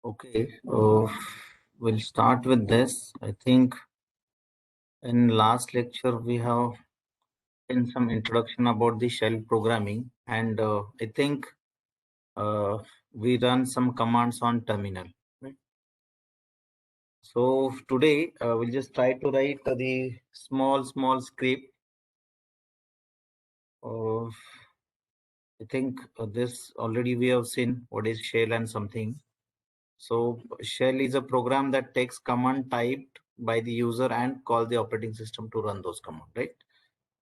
Okay, we'll start with this. I think in last lecture we have in some introduction about the shell programming, and I think uh, we run some commands on terminal. Right? So today we'll just try to write the small script. Uh, I think this already we have seen what is shell and something. So shell is a program that takes command typed by the user and call the operating system to run those commands, right?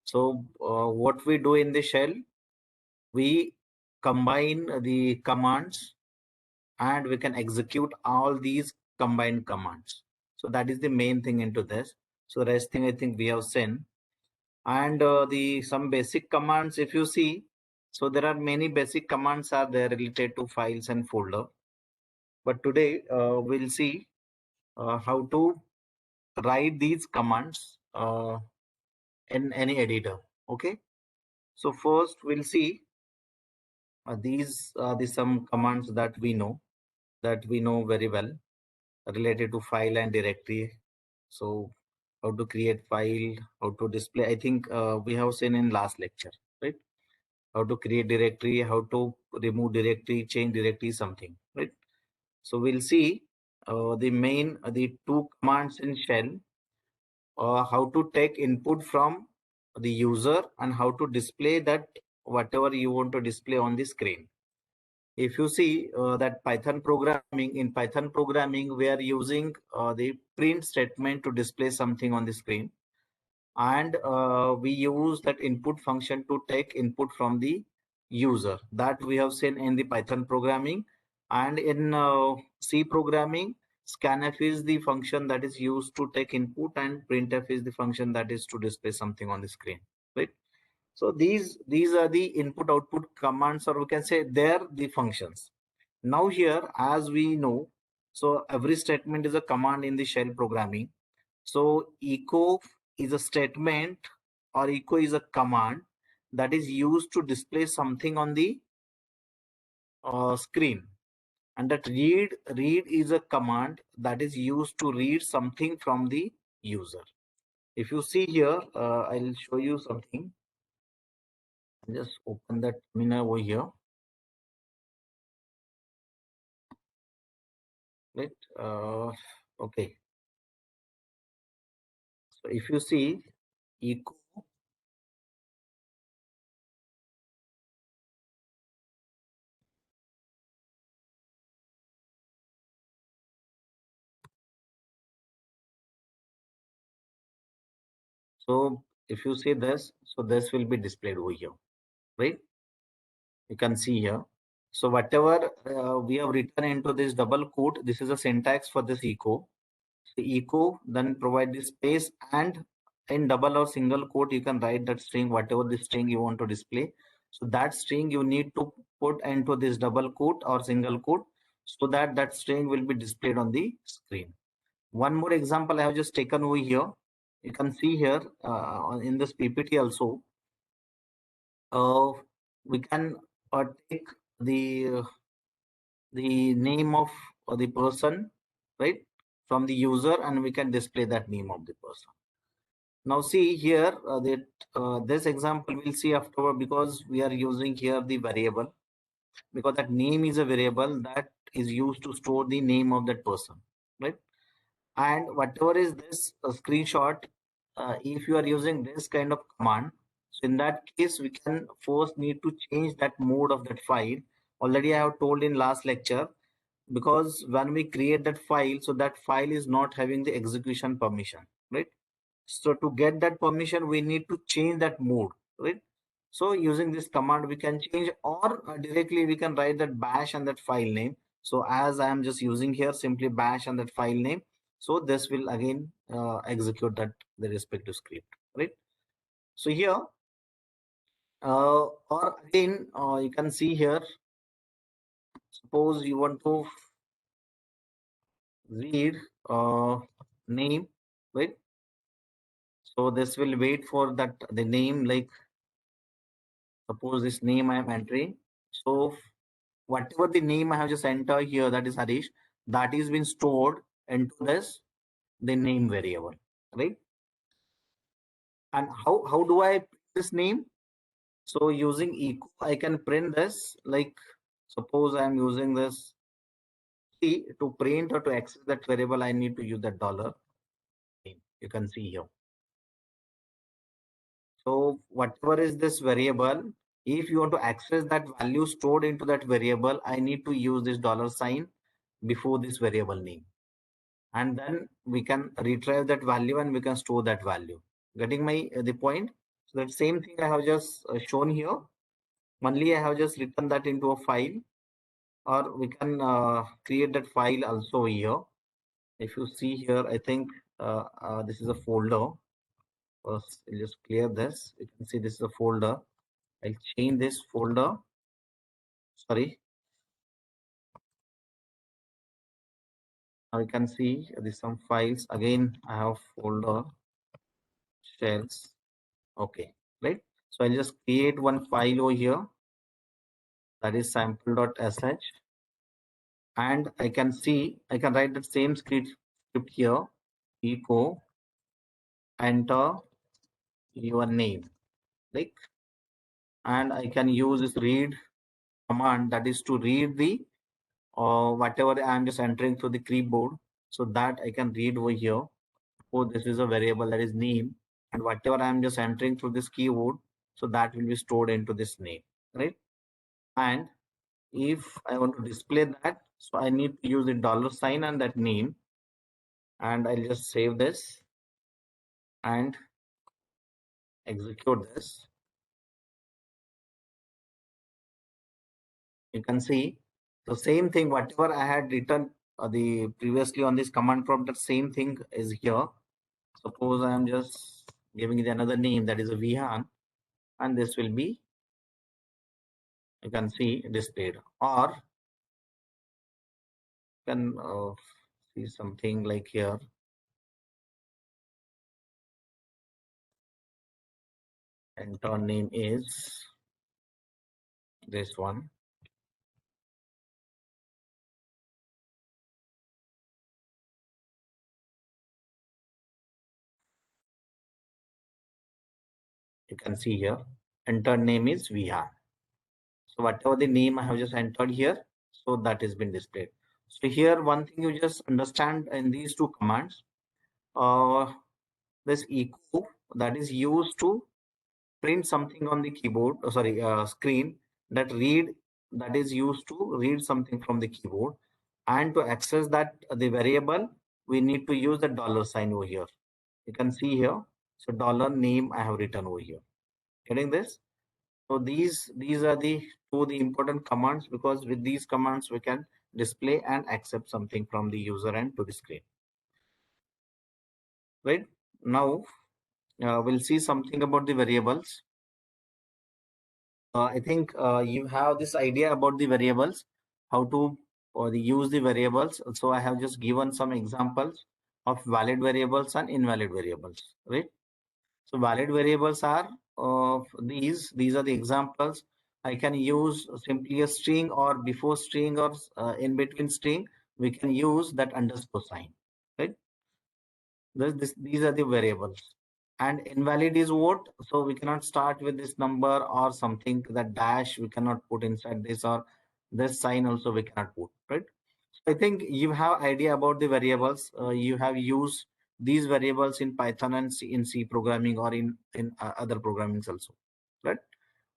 So what we do in the shell, we combine the commands and we can execute all these combined commands. So that is the main thing into this. So the rest thing I think we have seen. And the some basic commands, if you see, so there are many basic commands are there related to files and folder. But today we'll see how to write these commands in any editor. Okay. So first we'll see these are the some commands that we know very well related to file and directory. So how to create file, how to display. I think we have seen in last lecture, right? How to create directory, how to remove directory, change directory, something, right? So we'll see the two commands in shell, how to take input from the user and how to display that whatever you want to display on the screen. If you see that in Python programming, we are using the print statement to display something on the screen. And we use that input function to take input from the user that we have seen in the Python programming. And in C programming, scanf is the function that is used to take input and printf is the function that is to display something on the screen, right? So these are the input output commands, or we can say they're the functions. Now here, as we know, so every statement is a command in the shell programming. So echo is a statement, or echo is a command that is used to display something on the screen. And that read is a command that is used to read something from the user. If you see here, I'll show you something. Just open that terminal over here. Right. Okay. So if you see echo, so if you see this, so this will be displayed over here, right? You can see here. So whatever we have written into this double quote, this is a syntax for this echo. So echo, then provide the space, and in double or single quote, you can write that string, whatever the string you want to display. So that string you need to put into this double quote or single quote so that that string will be displayed on the screen. One more example I have just taken over here. You can see here in this PPT also, uh, we can take the name of the person, right, from the user, and we can display that name of the person. Now see here that this example we'll see afterward, because we are using here the variable, because that name is a variable that is used to store the name of that person, right? And whatever is this screenshot, if you are using this kind of command, so in that case we can first need to change that mode of that file. Already I have told in last lecture, because when we create that file, so that file is not having the execution permission, right? So to get that permission, we need to change that mode, right? So using this command we can change, or directly we can write that bash and that file name. So as I am just using here simply bash and that file name, so this will again execute that the respective script, right? So here or again you can see here, suppose you want to read name, right? So this will wait for that the name, like suppose this name I am entering. So whatever the name I have just entered here, that is Harish, that is been stored into this the name variable, right? And how do I print this name? So using echo, I can print this like suppose I'm using this key to print or to access that variable. I need to use that dollar name. You can see here. So whatever is this variable, if you want to access that value stored into that variable, I need to use this dollar sign before this variable name. And then we can retrieve that value and we can store that value. Getting my the point? So that same thing I have just shown here. Only I have just written that into a file, or we can create that file also here. If you see here, I think this is a folder. First, I'll just clear this. You can see this is a folder. I'll change this folder. Sorry. Now you can see there's some files. Again, I have folder shells. Okay, right. So I'll just create one file over here, that is sample.sh, and I can see I can write the same script here. Echo enter your name, like, and I can use this read command, that is to read the whatever I'm just entering through the keyboard, so that I can read over here. Oh, this is a variable that is name, and whatever I'm just entering through this keyboard, so that will be stored into this name, right? And if I want to display that, so I need to use the dollar sign and that name, and I'll just save this and execute this. You can see the same thing, whatever I had written the previously on this command prompt, that same thing is here. Suppose I am just giving it another name, that is a Vihan, and this will be, you can see, displayed. Or you can see something like here, enter name is this one. You can see here, enter name is Vihan. So whatever the name I have just entered here, so that has been displayed. So here one thing you just understand in these two commands, uh, this echo that is used to print something on the keyboard, screen, that read, that is used to read something from the keyboard, and to access that the variable, we need to use the dollar sign over here. You can see here, so dollar name I have written over here. Getting this? So these are the important commands, because with these commands we can display and accept something from the user end to the screen. Right now, we'll see something about the variables. I think you have this idea about the variables, how to use the variables. So I have just given some examples of valid variables and invalid variables, right? So valid variables are these are the examples. I can use simply a string, or before string, or in between string, we can use that underscore sign, right? These are the variables. And invalid is what? So we cannot start with this number or something, that dash we cannot put inside this, or this sign also we cannot put, right? So I think you have idea about the variables. You have used these variables in Python and in C programming, or in other programmings also, right?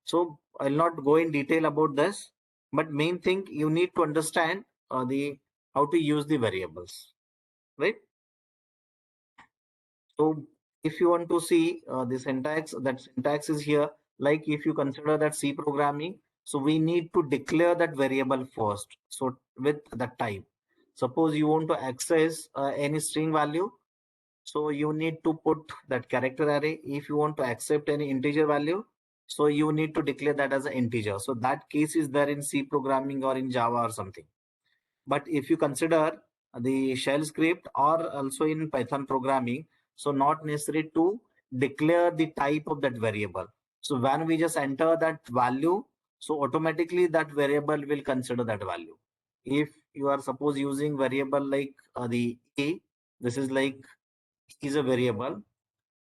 So I'll not go in detail about this, but main thing you need to understand the how to use the variables, right? So if you want to see the syntax, that syntax is here. Like if you consider that C programming, so we need to declare that variable first. So with the type, suppose you want to access any string value, so you need to put that character array. If you want to accept any integer value, so you need to declare that as an integer. So that case is there in C programming or in Java or something. But if you consider the shell script or also in Python programming, so not necessary to declare the type of that variable. So when we just enter that value, So automatically that variable will consider that value. If you are suppose using variable like the a, this is like is a variable.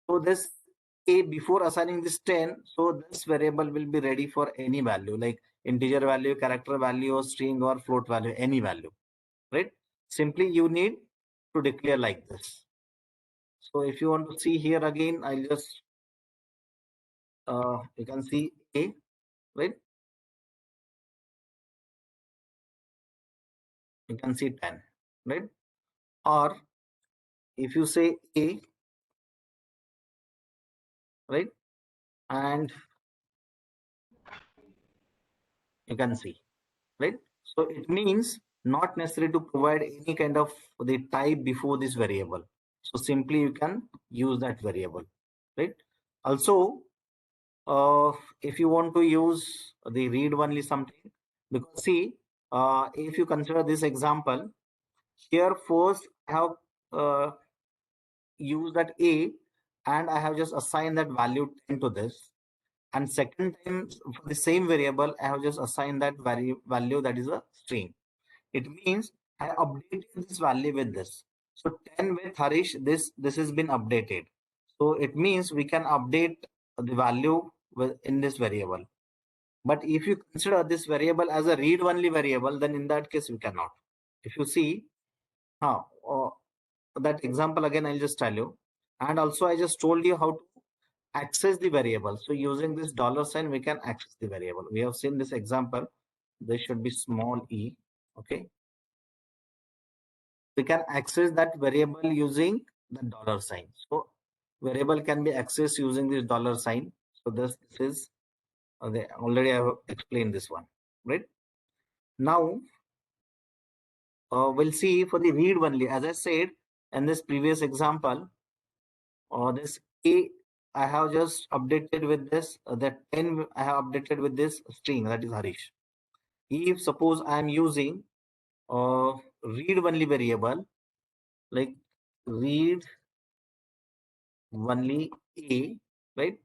So this a before assigning this 10, so this variable will be ready for any value like integer value, character value, or string or float value, any value, right? Simply you need to declare like this. So if you want to see here again, I'll just you can see a, right? You can see 10, right? Or if you say a, right, and you can see, right? So it means not necessary to provide any kind of the type before this variable. So simply you can use that variable, right? Also, if you want to use the read only something, because see, if you consider this example, here first I have uh, used that a, and I have just assigned that value 10 to this. And second time for the same variable, I have just assigned that value that is a string. It means I updated this value with this. So 10 with Harish, this has been updated. So it means we can update the value in this variable. But if you consider this variable as a read-only variable, then in that case we cannot. If you see, uh, that example again, I'll just tell you. And also I just told you how to access the variable. So using this dollar sign, we can access the variable. We have seen this example. This should be small e. Okay. We can access that variable using the dollar sign. So variable can be accessed using this dollar sign. So this is already I have explained this one, right? Now we'll see for the read only. As I said in this previous example, this a I have just updated with this that 10 I have updated with this string that is Harish. If suppose I am using read only variable like read only a, right?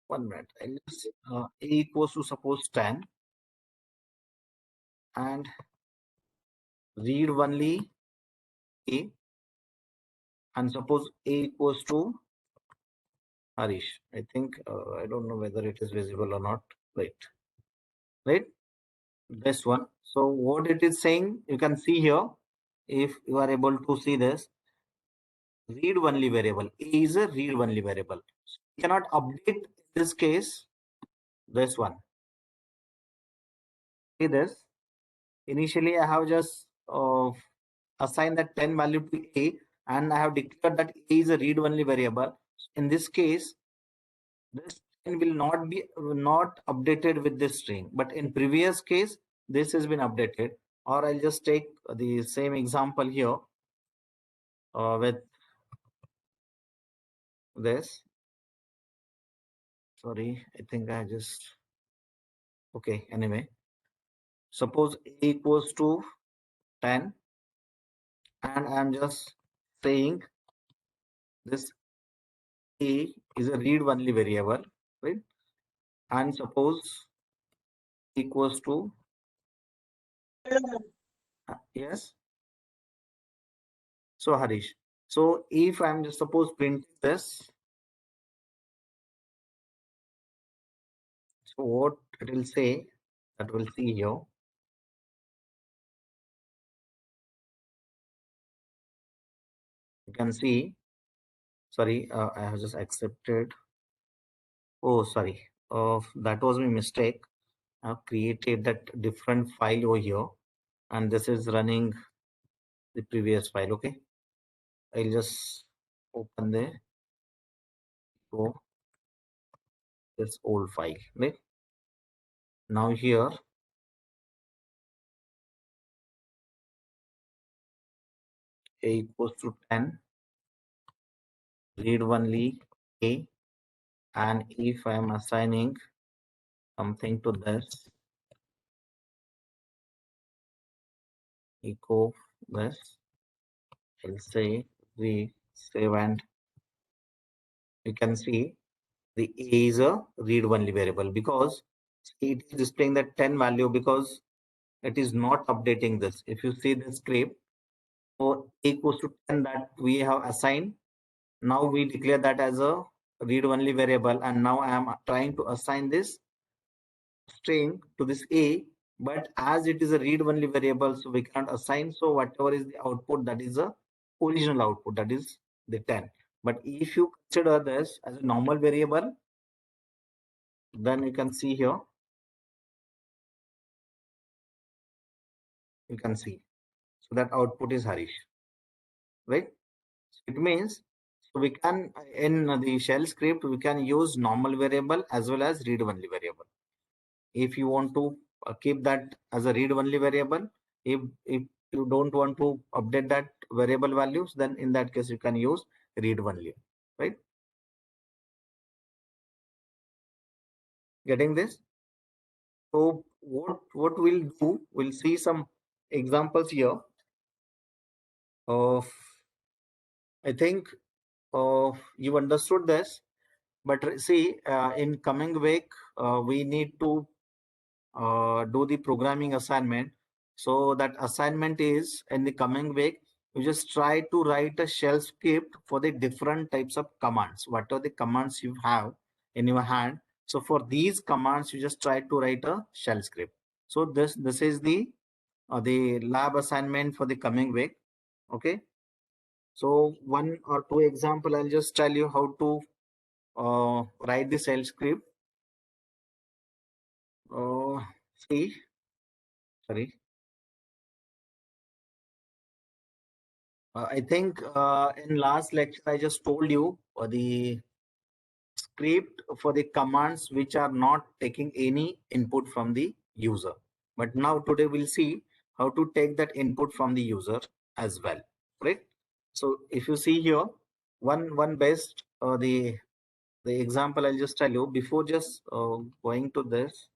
1 minute. I'll just, a equals to suppose 10 and read only a, and suppose a equals to Harish. I think I don't know whether it is visible or not. Right, right. This one. So what it is saying, you can see here. If you are able to see this, read only variable. A is a read only variable. You cannot update in this case. This one. See this. Initially, I have just assigned that 10 value to A, and I have declared that A is a read-only variable. In this case, this string will not be not updated with this string, but in previous case, this has been updated. Or I'll just take the same example here with this. Sorry, I think I just okay. Anyway, suppose A equals to 10, and I'm just saying this A is a read-only variable, right? And suppose equals to yes. So Harish, so if I'm just suppose printing this, so what it will say that we'll see here. You can see. Sorry, I have just accepted. Oh, sorry. That was my mistake. I've created that different file over here, and this is running the previous file. Okay, I'll just open the go this old file. Right now here, a equals to 10, read only a, and if I am assigning something to this, echo this, I'll say we save, and you can see the A is a read-only variable because it is displaying the 10 value because it is not updating this. If you see the script, for A equals to 10 that we have assigned, now we declare that as a read-only variable, and now I am trying to assign this string to this A, but as it is a read-only variable, so we can't assign. So whatever is the output, that is the original output, that is the 10. But if you consider this as a normal variable, then you can see here, you can see. So that output is Harish, right? So it means so we can in the shell script we can use normal variable as well as read-only variable. If you want to keep that as a read-only variable, if you don't want to update that variable values, then in that case you can use read-only, right? Getting this? So what we'll do, we'll see some examples here of, I think you understood this, but see in coming week we need to do the programming assignment. So that assignment is in the coming week. You just try to write a shell script for the different types of commands. What are the commands you have in your hand? So for these commands, you just try to write a shell script. So this is the lab assignment for the coming week. Okay. So one or two example, I'll just tell you how to write the shell script. See, sorry. I think in last lecture I just told you the script for the commands which are not taking any input from the user. But now today we'll see how to take that input from the user as well, right? So if you see here, one best the example I'll just tell you before just going to this.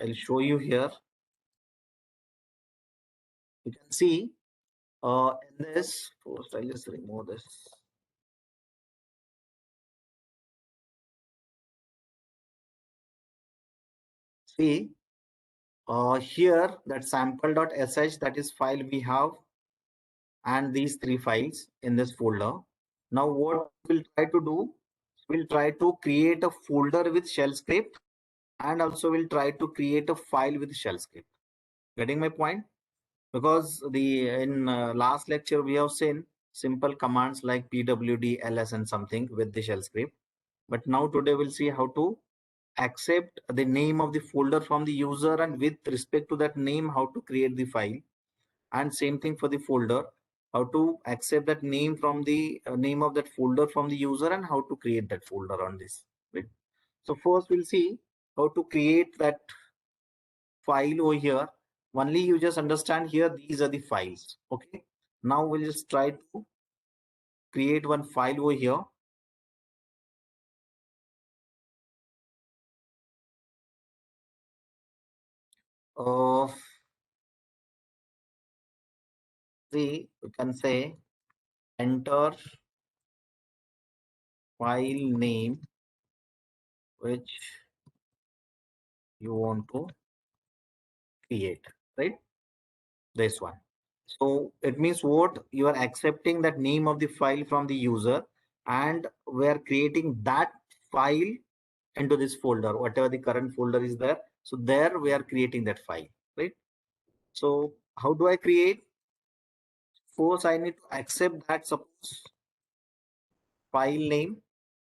I'll show you here. You can see in this. First, I'll just remove this. See, here that sample.sh, that is file we have, and these three files in this folder. Now what we'll try to do, we'll try to create a folder with shell script, and also we'll try to create a file with shell script. Getting my point? Because the in last lecture we have seen simple commands like pwd, ls and something with the shell script. But now today we'll see how to accept the name of the folder from the user, and with respect to that name how to create the file, and same thing for the folder, how to accept that name from the name of that folder from the user, and how to create that folder on this, right? So first we'll see how to create that file over here. Only you just understand here these are the files. Okay, now we'll just try to create one file over here. uh See, you can say enter file name which you want to create, right? This one. So it means what, you are accepting that name of the file from the user, and we are creating that file into this folder, whatever the current folder is there. So there we are creating that file, right? So how do I create? First, I need to accept that suppose file name,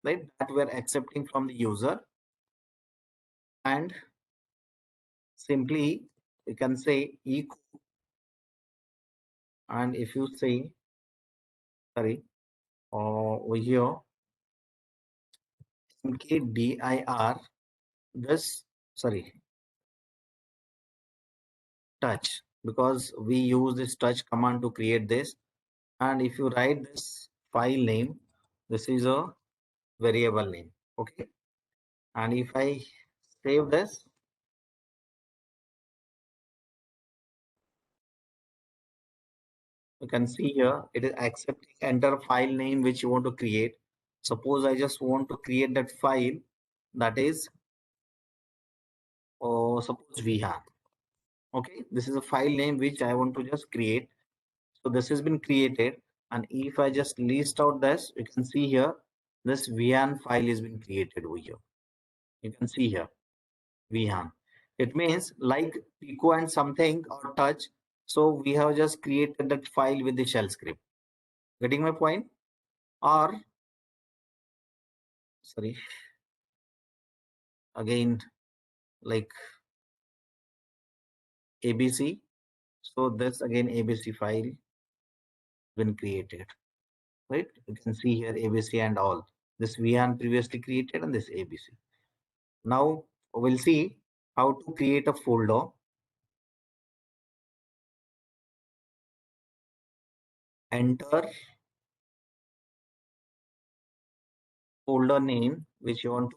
right? That we are accepting from the user, and simply you can say equal, and if you say sorry over here mkdir this, sorry, touch, because we use this touch command to create this. And if you write this file name, this is a variable name. Okay, and if I save this, you can see here it is accepting enter file name which you want to create. Suppose I just want to create that file, that is, suppose VHAN. Okay, this is a file name which I want to just create. So this has been created, and if I just list out this, you can see here this VHAN file has been created over here. You can see here VHAN. It means like Pico and something or touch. So we have just created that file with the shell script. Getting my point? Or sorry, again like ABC. So this again ABC file been created, right? You can see here ABC and all. This VHAN previously created and this ABC. Now we'll see how to create a folder. Enter folder name which you want to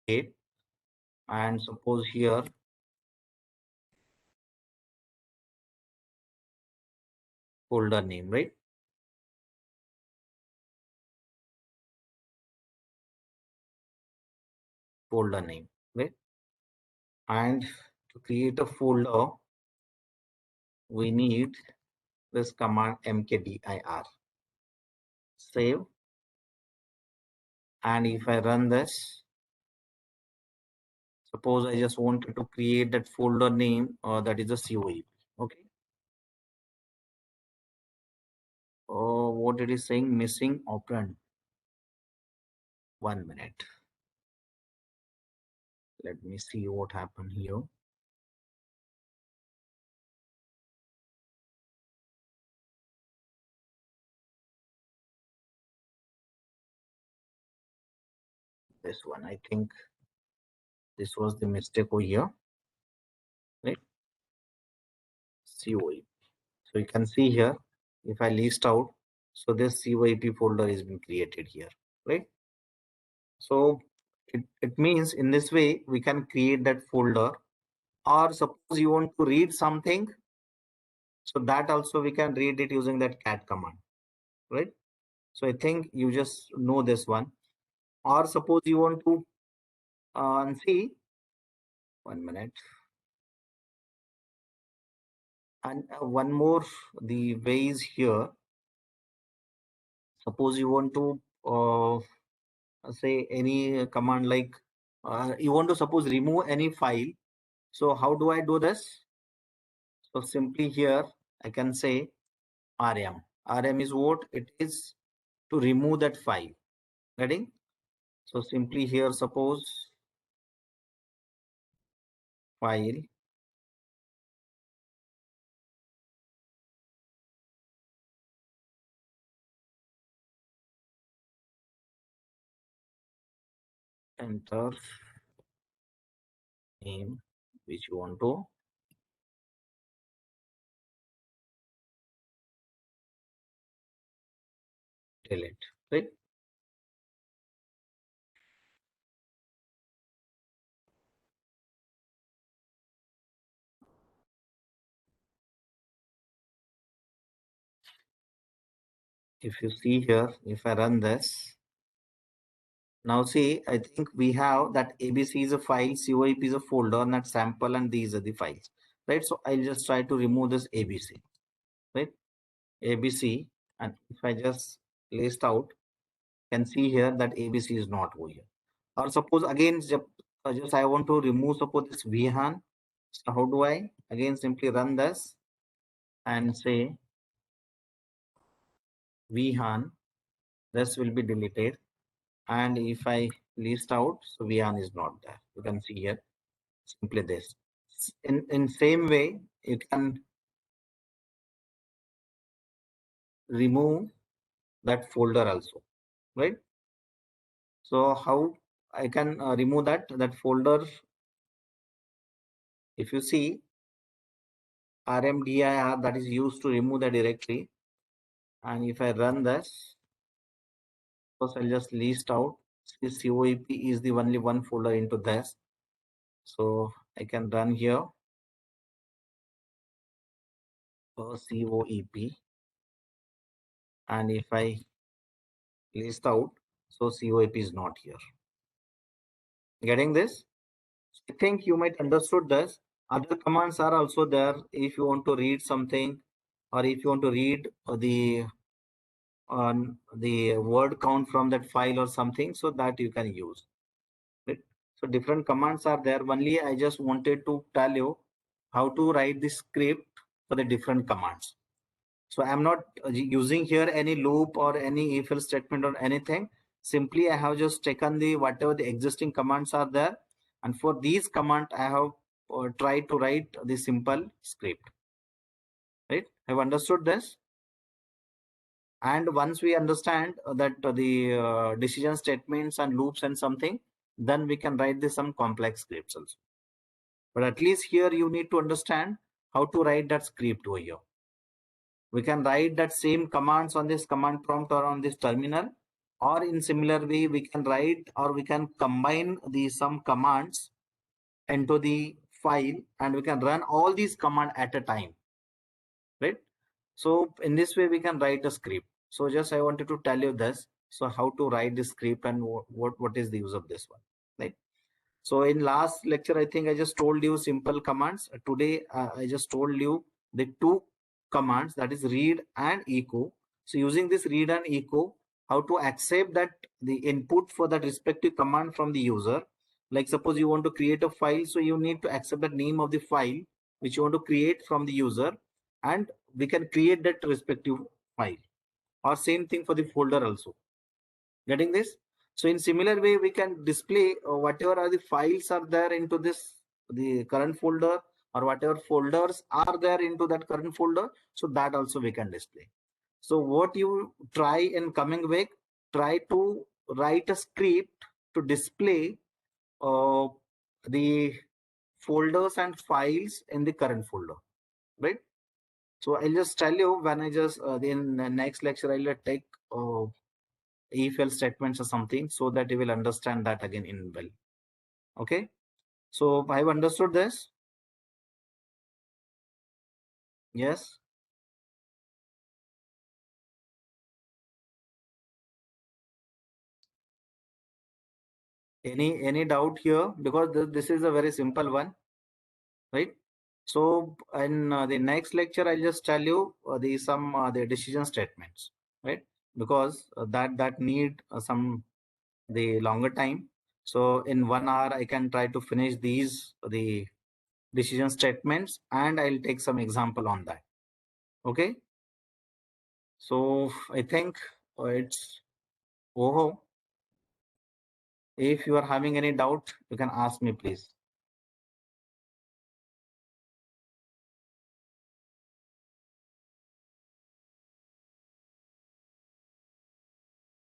create, and suppose here folder name, right? Folder name, right? And to create a folder, we need this command mkdir. Save, and if I run this, suppose I just wanted to create that folder name, that is a COEP. Okay. Oh, what it is saying? Missing operand. 1 minute. Let me see what happened here. This one, I think this was the mistake over here, right? COEP. So you can see here, if I list out, so this COEP folder has been created here, right? So it means in this way we can create that folder, or suppose you want to read something, so that also we can read it using that cat command, right? So I think you just know this one. Or suppose you want to see 1 minute, and one more, the ways here. Suppose you want to say any command like you want to suppose remove any file. So how do I do this? So simply here I can say rm. Rm is what? It is to remove that file. Ready? So simply here suppose file enter name which you want to delete, right? If you see here, if I run this, now see, I think we have that ABC is a file, COIP is a folder, and that sample, and these are the files, right? So I'll just try to remove this ABC, right? ABC, and if I just list out, can see here that ABC is not over here. Or suppose again, just I want to remove suppose this VHAN. So how do I? Again, simply run this and say VHAN. This will be deleted. And if I list out, so VHAN is not there. You can see here simply this. In same way, you can remove that folder also, right? So how I can remove that folder? If you see rmdir, that is used to remove the directory, and if I run this, first I'll just list out. This COEP is the only one folder into this, so I can run here for COEP, and if I list out, So COAP is not here. Getting this? I think you might understood this. Other commands are also there if you want to read something, or if you want to read the word count from that file or something, so that you can use it. So different commands are there. Only I just wanted to tell you how to write the script for the different commands. So I'm not using here any loop or any if else statement or anything. Simply I have just taken the whatever the existing commands are there, and for these command I have tried to write the simple script. Right? Have understood this? And once we understand that the decision statements and loops and something, then we can write this some complex scripts also. But at least here you need to understand how to write that script over here. We can write that same commands on this command prompt or on this terminal, or in similar way we can write or we can combine the some commands into the file, and we can run all these commands at a time, right? So in this way we can write a script. So just I wanted to tell you this, so how to write the script and what is the use of this one, right? So in last lecture, I think I just told you simple commands. Today, I just told you the two commands, that is read and echo. So using this read and echo, how to accept that the input for that respective command from the user. Like suppose you want to create a file, so you need to accept the name of the file which you want to create from the user, and we can create that respective file. Or same thing for the folder also. Getting this? So in similar way, we can display whatever are the files are there into this the current folder, or whatever folders are there into that current folder. So that also we can display. So what you try in coming week, try to write a script to display uh, the folders and files in the current folder, right? So I'll just tell you when I just in the next lecture I'll take if else statements or something, so that you will understand that again in well. Okay, so I've understood this. Yes, any doubt here, because this is a very simple one, right? So in the next lecture I'll just tell you the some the decision statements, right? Because that need some the longer time. So in 1 hour I can try to finish these the decision statements, and I'll take some example on that. Okay, so I think it's over. If you are having any doubt, you can ask me, please.